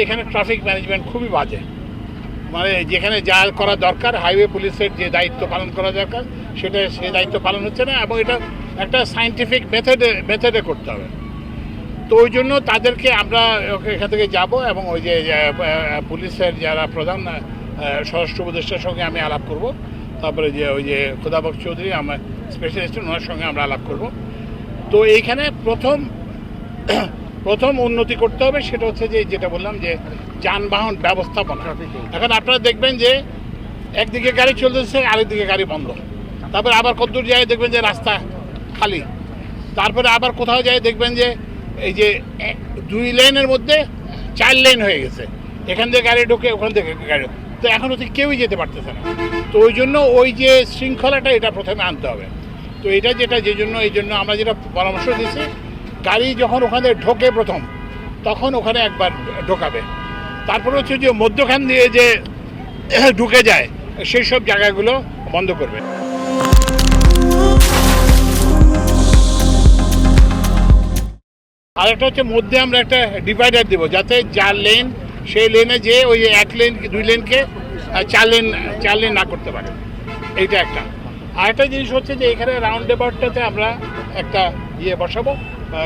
এখানে traffic management খুবই বাজে। মানে যেখানে যা করা দরকার, হাইওয়ে পুলিশের যে দায়িত্ব পালন করা দরকার সেটা সেই দায়িত্ব পালন হচ্ছে না, এবং এটা একটা সায়েন্টিফিক মেথডে করতে হবে। তো ওই জন্য তাদেরকে আমরা এখান থেকে যাব, এবং ওই যে পুলিশের যারা প্রধান স্বরাষ্ট্র উপদেষ্টার সঙ্গে আমি আলাপ করব, তারপরে যে ওই যে খোদাবক্স চৌধুরী আমার স্পেশালিস্ট, ওনার সঙ্গে আমরা আলাপ করব। তো এইখানে প্রথম উন্নতি করতে হবে, সেটা হচ্ছে যে যেটা বললাম যে যানবাহন ব্যবস্থাপনা। এখন আপনারা দেখবেন যে একদিকে গাড়ি চলতেছে, আরেকদিকে গাড়ি বন্ধ, তারপরে আবার কতদূর যায় দেখবেন যে রাস্তা খালি, তারপরে আবার কোথাও যায় দেখবেন যে এই যে 2 লেনের মধ্যে 4 লেন হয়ে গেছে, এখান থেকে গাড়ি ঢোকে, ওখান থেকে গাড়ি, তো এখন হচ্ছে কেউই যেতে পারতেছে না। তো ওই জন্য ওই যে শৃঙ্খলাটা এটা প্রথমে আনতে হবে। তো এটা এই জন্য আমরা যেটা পরামর্শ দিচ্ছি, গাড়ি যখন ওখানে ঢোকে প্রথম, তখন ওখানে একবার ঢোকাবে, তারপরে হচ্ছে যে মধ্যখান দিয়ে যে ঢুকে যায় সেই সব জায়গাগুলো বন্ধ করবে। আর একটা হচ্ছে মধ্যে আমরা একটা ডিভাইডার দেবো, যাতে যার লেন সেই লেনে যে ওই 1 লেন 2 লেনকে 4 লেন না করতে পারে, এইটা একটা। আর একটা জিনিস হচ্ছে যে এখানে রাউন্ড অ্যাবাউটটাতে আমরা একটা বসাবো,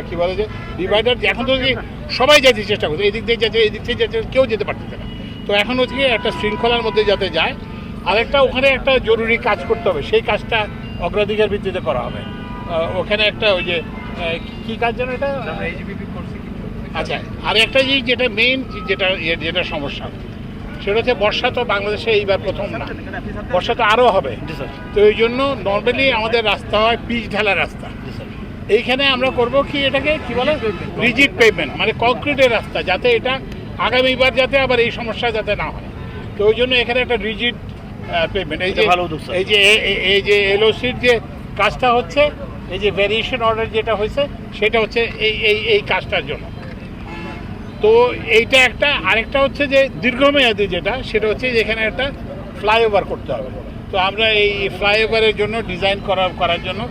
কী বলে যে ডিভাইডার। এখন তো সবাই যেতে চেষ্টা করছে, এদিক দিয়ে যাচ্ছে, এদিক থেকে যাচ্ছে, কেউ যেতে পারতেছে না। তো এখন হচ্ছে একটা শৃঙ্খলার মধ্যে যাতে যায়। আরেকটা ওখানে একটা জরুরি কাজ করতে হবে, সেই কাজটা অগ্রাধিকার ভিত্তিতে করা হবে। ওখানে একটা ওই যে কী কাজ যেন এটা, আচ্ছা। আর একটা জিনিস যেটা মেইন যেটা সমস্যা, সেটা হচ্ছে বর্ষা তো বাংলাদেশে এইবার প্রথম না, বর্ষা তো আরও হবে। তো এই জন্য নর্মালি আমাদের রাস্তা হয় পিচ ঢালা রাস্তা। এইখানে আমরা করব কি, এটাকে কি বলে রিজিড পেভমেন্ট, মানে কংক্রিটের রাস্তা, যাতে এটা আগামীবার যাতে আবার এই সমস্যা যাতে না হয়। তো ওই জন্য এখানে একটা রিজিড পেভমেন্ট, এই যে এলওসির যে কাজটা হচ্ছে, এই যে ভ্যারিয়েশন অর্ডার যেটা হয়েছে, সেটা হচ্ছে এই কাজটার জন্য। তো এইটা একটা। আরেকটা হচ্ছে যে দীর্ঘমেয়াদী যেটা, সেটা হচ্ছে যে এখানে একটা ফ্লাইওভার করতে হবে। তো আমরা এই ফ্লাইওভারের জন্য ডিজাইন করার জন্য,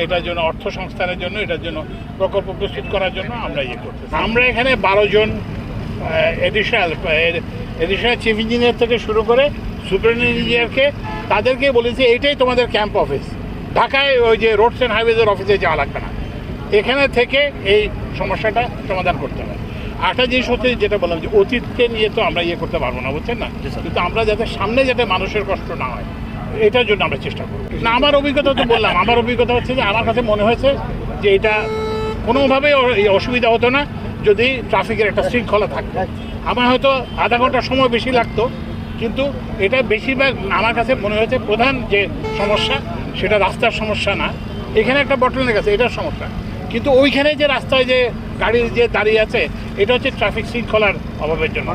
এটার জন্য অর্থ সংস্থানের জন্য, এটার জন্য প্রকল্প প্রস্তুত করার জন্য আমরা করতেছি। আমরা এখানে 12 জন এডিশনাল চিফ ইঞ্জিনিয়ার থেকে শুরু করে সুপারিনটেন্ডেন্ট ইঞ্জিনিয়ারকে, তাদেরকে বলেছি এইটাই তোমাদের ক্যাম্প অফিস, ঢাকায় ওই যে রোডস অ্যান্ড হাইওয়েজের অফিসে যাওয়া লাগবে না, এখানে থেকে এই সমস্যাটা সমাধান করতে হবে। একটা জিনিস হচ্ছে যেটা বললাম যে অতীতকে নিয়ে তো আমরা করতে পারবো না, বুঝছেন না, কিন্তু আমরা যাতে সামনে যাতে মানুষের কষ্ট না হয়, এটার জন্য আমরা চেষ্টা করব। না, আমার অভিজ্ঞতা তো বললাম, আমার অভিজ্ঞতা হচ্ছে যে আমার কাছে মনে হয়েছে যে এটা কোনোভাবেই অসুবিধা হতো না যদি ট্রাফিকের একটা শৃঙ্খলা থাকতো। আমার হয়তো আধা ঘন্টা সময় বেশি লাগতো, কিন্তু এটা বেশিরভাগ আমার কাছে মনে হয়েছে প্রধান যে সমস্যা, সেটা রাস্তার সমস্যা না, এখানে একটা বটলনেক আছে, এটার সমস্যা। কিন্তু ওইখানে যে রাস্তায় যে গাড়ি যে দাঁড়িয়ে আছে, এটা হচ্ছে ট্রাফিক শৃঙ্খলার অভাবের জন্য।